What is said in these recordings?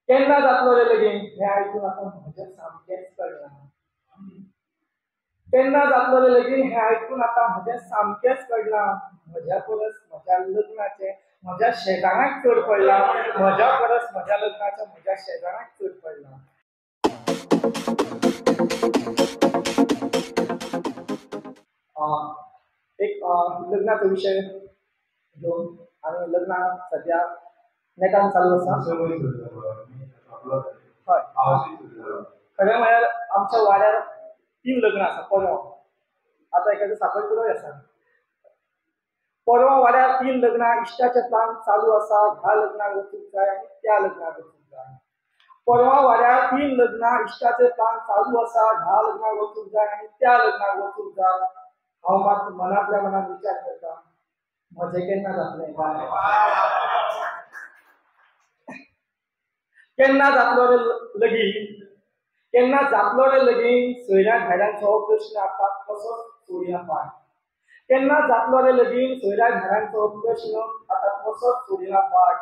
केन्ना जातलो रे लगीन हें आयकून आतां म्हजें सामकेंच कळना. केन्ना जातलो रे लगीन हें आयकून आतां म्हजें सामकेंच कळना. म्हज्या परस म्हज्या लग्नाचें म्हज्या शेजाऱ्याक चड पडलां. म्हज्या परस म्हज्या लग्नाचें म्हज्या शेजाऱ्याक चड पडलां. एक लग्नाचो विशय घेवन आनी लग्ना सद्या नेटान चालू आसा. हय, खरें म्हळ्यार आमच्या वाड्यार 3 लग्न आसा परवां. आतां एखादो साखरपुडोय आसा. परवां वाड्यार 3 लग्नां इश्टाचे प्लान चालू आसा. ह्या लग्नाक वचूंक जाय आनी त्या लग्नाक वचूंक जाय. परवां वाड्यार 3 लग्नां इश्टाचे प्लान चालू आसा. ह्या लग्नाक वचूंक जाय आनी त्या लग्नाक वचूंक जाय. हांव मात मनांतल्या मनान विचार करता, म्हजें केन्ना जातलें काय? केन्ना जातलो रे लगीन? केन्ना जातलो रे लगीन? सोयऱ्या घरांचो हो प्रश्न आतां कसोच सोडिना पाय. केन्ना जातलो रे लगीन? सोयऱ्या घरांचो प्रश्न आतां कसोच सोडिना पाय.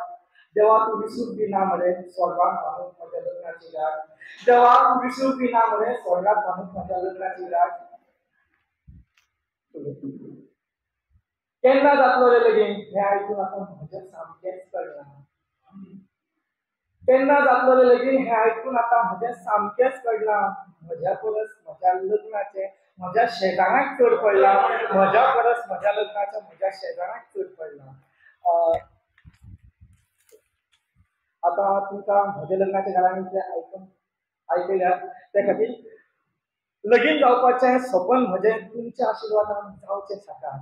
देवा तूं विसरूंक दिना मरे स्वर्गाक बांदूंक म्हज्या लग्नाची गाठ. देवा तूं विसरूंक दिना मरे स्वर्गाक बांदूंक म्हज्या लग्नाची गाठ. केन्ना जातलो रे लगीन हें आयकून आतां म्हजें सामकेंच कळना. केन्ना जातलो रे लगीन हें आयकून आतां म्हजें सामकेंच कळना. म्हज्या परस म्हज्या लग्नाचें म्हज्या शेजाऱ्याक चड पडलां. म्हज्या परस म्हज्या लग्नाचें म्हज्या शेजाऱ्याक चड पडलां. आतां तुमकां म्हज्या लग्नाच्या घरांतले आयकयल्यार त्या खातीर लगीन जावपाचें सपन म्हजें तुमच्या आशिर्वादान जावचें साकार.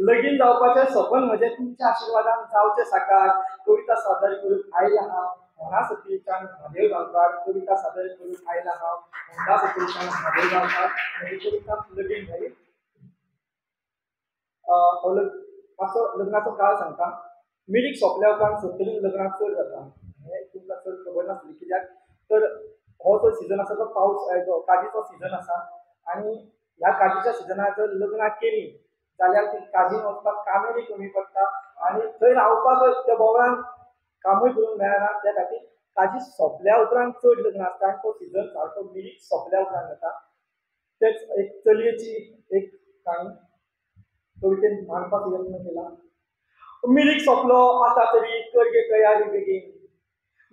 लगीन जावपाचें सपन म्हजें तुमच्या आशिर्वादान जावचें साकार. कविता सादर करूंक आयला हांव होंडा सतीच्यान म्हादेव गांवकार. कविता सादर करूंक आयला हांव होंडा सतीच्यान म्हादेव गांवकार. म्हजी कविता लगीन जाली. मातसो लग्नाचो काळ सांगता. मिरीक सोंपल्या उपरांत सत्तरीन लग्नां चड जाता. हें तुमकां चड खबर नासली कित्याक तर हो जो सिजन आसा तो पावस काजीचो सिजन आसा. आनी ह्या काजीच्या सिजनार जर लग्नां केलीं जाल्यार ती काजीन वचपाक कामेरी कमी पडटा आनी थंय रावपाक त्या बोवाळान कामूय करूंक मेळना. त्या खातीर काजी सोंपल्या उपरांत चड लग्न आसता आनी तो सिजन सारको मिरीक सोंपल्या उपरांत जाता. तेच एक चलयेची एक काणी कवितेन मांडपाचो यत्न केला. मिरीक सोंपलो आतां तरी कर गे तयारी बेगीन.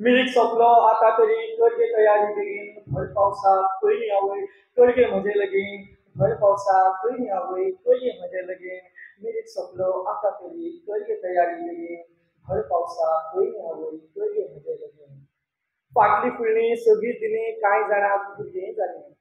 मिरीक सोंपलो आतां तरी कर गे तयारी बेगीन. भर पावसाक पयलीं आवय कर गे म्हजें लगीन. भर पावसाक पयलीं आवय कर गे म्हजें लगीन. मिरीक सोंपलो आतां तरी कर गे तयारी बेगीन. भर पावसाक पयलीं आवय कर गे म्हजें लगीन. फाटलीं फुडलीं सगळीं दिलीं कांय जाणांक भुरगीं जालीं.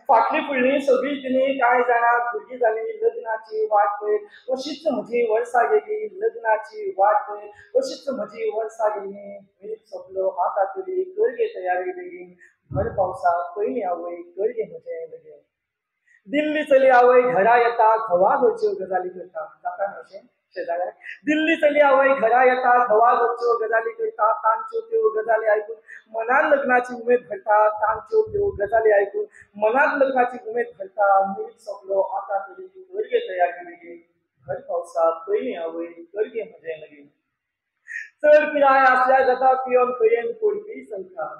फाटलीं फुडलीं सगळीं दिलीं कांय जाणांक भुरगीं जालीं. लग्नाची वाट पळय अशीच म्हजी वर्सां गेलीं. लग्नाची वाट पळय अशीच म्हजी वर्सां गेलीं. मिरीक सोंपलो आतां तरी कर गे तयारी बेगीन. भर पावसाक पयलीं आवय कर गे म्हजें लगीन. दिल्ली चली आवय घरा येता घोवा घरच्यो गजाली करता. जाता न्हय अशें शेजाऱ्याक. दिल्ली चली आवय घरा येता घोवा घरच्यो गजाली करता. तांच्यो त्यो गजाली आयकून मनान लग्नाची उमेद भरता. तांच्यो त्यो गजाली आयकून मनान लग्नाची उमेद भरता. मिरीक सोंपलो आतां तरी कर गे तयारी बेगीन. भर पावसाक पयलीं आवय कर गे म्हजें लगीन. चड पिराय आसल्यार जाता पियोन खंयेन पडपी चलता.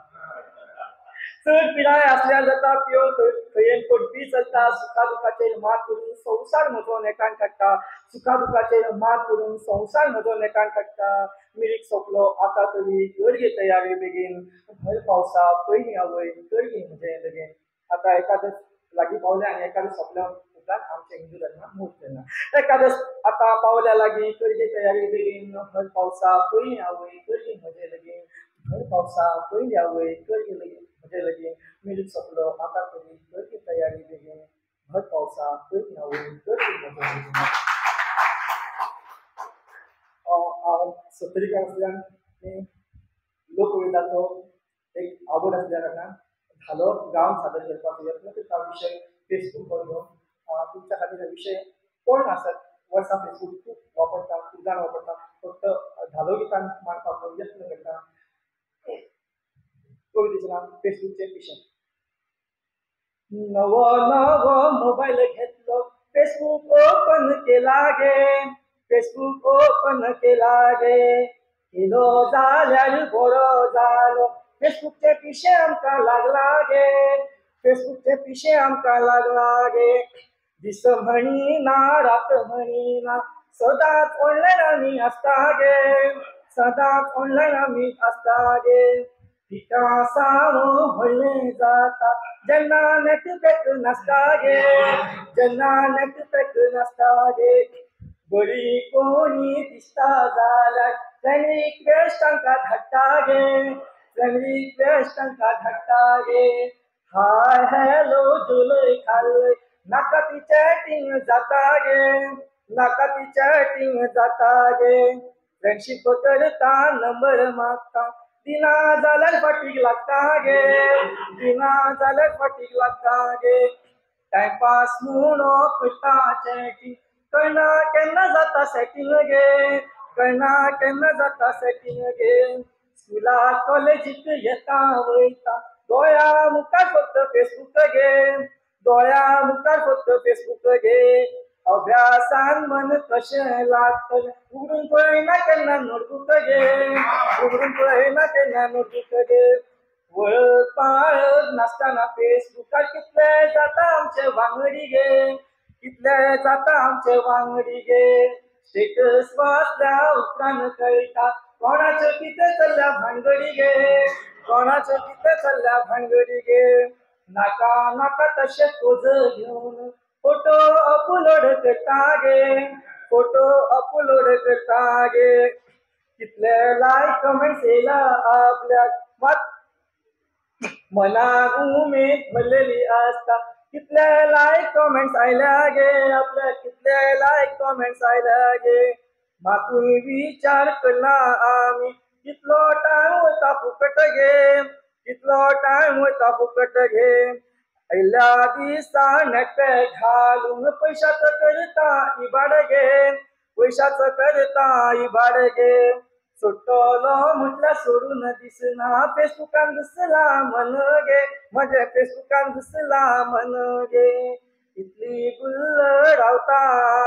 चड पिराय आसल्यार जाता पियोन खंयेन पडपी चलता. सुखा दुखाचेर मात करून संवसार म्हजो नेटान काडटा. सुखा दुखाचेर मात करून संवसार म्हजो नेटान काडटा. मिरीक सोंपलो आतां तरी कर गे तयारी बेगीन. भर पावसाक पयलीं आवय कर गे म्हजें लगीन. आतां एकादस लागीं पावल्या आनी एकादस सोंपल्या उपरांत आमच्या हिंदू धर्मान मूर्त तेन्ना एकादस आतां पावल्या लागीं कर गे तयारी बेगीन. भर पावसाक पयलीं आवय कर गे म्हजें लगीन. भर पावसाक पयलीं आवय कर गे म्हजें लगीन. मिरीक सोंपलो आतां तरी कर गे तयारी बेगीन. भर पावसाक पयलीं आवय कर गे म्हजें लगीन. सत्तरीकार आसल्यान लोकवेदाचो एक आवड आसल्या कारणान धालो गावन सादर करपाचो यत्न करता. विशय फेसबूकवर घेवन तुमच्या खातीर विशय कोण आसत वर्सां फेसबूक खूब वापरता. खूब जाण वापरता. फक्त धालो गितान मांडपाचो यत्न करता. कवितेचें नांव फेसबूकचेर विशय. नवो नवो मोबाईल घेतलो फेसबूक ओपन केला गे. फेसबुक ओपन केला गे. केलो जाल्यार बरो जालो फेसबुकचे पिशे आमकां लागला गे फेसबुकचे पिशे आमकां लागला गे दिस म्हणिना रात म्हणिना सदांच ऑनलायन आमी आसता गे सदांच ऑनलायन आमी आसता गे पिकां सावं व्हडलें जाता जेन्ना नेट पॅक नासता गे जेन्ना नेट पॅक नासता गे बरी कोणी दिसता जाल्यार फ्रेंड रिक्वेस्ट तांकां धाडटा गे फ्रेंड रिक्वेस्ट तांकां धाडटा गे हाय हॅलो जुलय खाल्लय नाका ती चॅटिंग जाता गे नाका ती चॅटिंग जाता गे फ्रेंडशीप करता नंबर मागता दिना जाल्यार फाटीक लागता गे दिना जाल्यार फाटीक लागता गे टायमपास म्हणो करता चॅटिंग कळना केन्ना जाता सेटिंग गे कळना केन्ना जाता सेटिंग गे स्कुलाक कॉलेजीक येता वयता दोळ्या मुखार फक्त फेसबुक गे दोळ्या मुखार फक्त फेसबुक गे अभ्यासान मन कशें लागतलें उगडून पळयना केन्ना नोटबूक गे उगडून पळयना केन्ना नोटबूक गे वळख पाळख नासतना फेसबुकार कितले जाता आमचे वांगडी गे कितले जाता आमचे वांगडी गे स्टेटस वाचल्या उपरांत कळटा कोणाच्यो कितें चल्ल्या भानगडी गे कोणाच्यो कितें चल्ल्या भानगडी गे नाका नाका तशें पोज घेवन फोटो अपलोड करता गे फोटो अपलोड करता गे कितले लायक कमेंट्स येयला आपल्याक मात मनाक उमेद भरलेली आसता कितले लायक कमेंट्स आयल्या गे आपल्याक कितले लायक कमेंट्स आयल्या गे मातूय विचार करना आमी कितलो टायम वयता फुकट गे कितलो टायम वयता फुकट गे आयल्या दिसा नेटपॅक घालून पयशाचो करता इबाड गे पयशाचो करता इबाड गे सोडटलो म्हटल्यार सोडून दिसना फेसबुकान दिसला मन गे म्हजे फेसबुकान दिसला मन गे इतली गुल्ल रावता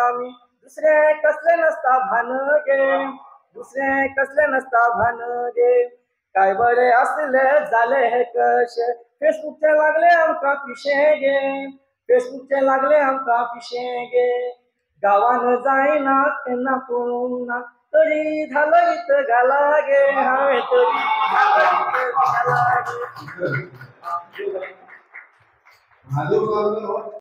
आमी दुसरें कसलें नसता भान गे दुसरें कसलें नसता भान गे काय बरें आसले जालें हें कशें फेसबुकचें लागलें आमकां पिशें गे फेसबुकचें लागलें आमकां पिशें गे गांवान जायना केन्ना पळोवंक ना तरी धालोरीत घाला गे हांवें तरी धालोरीत घाला गे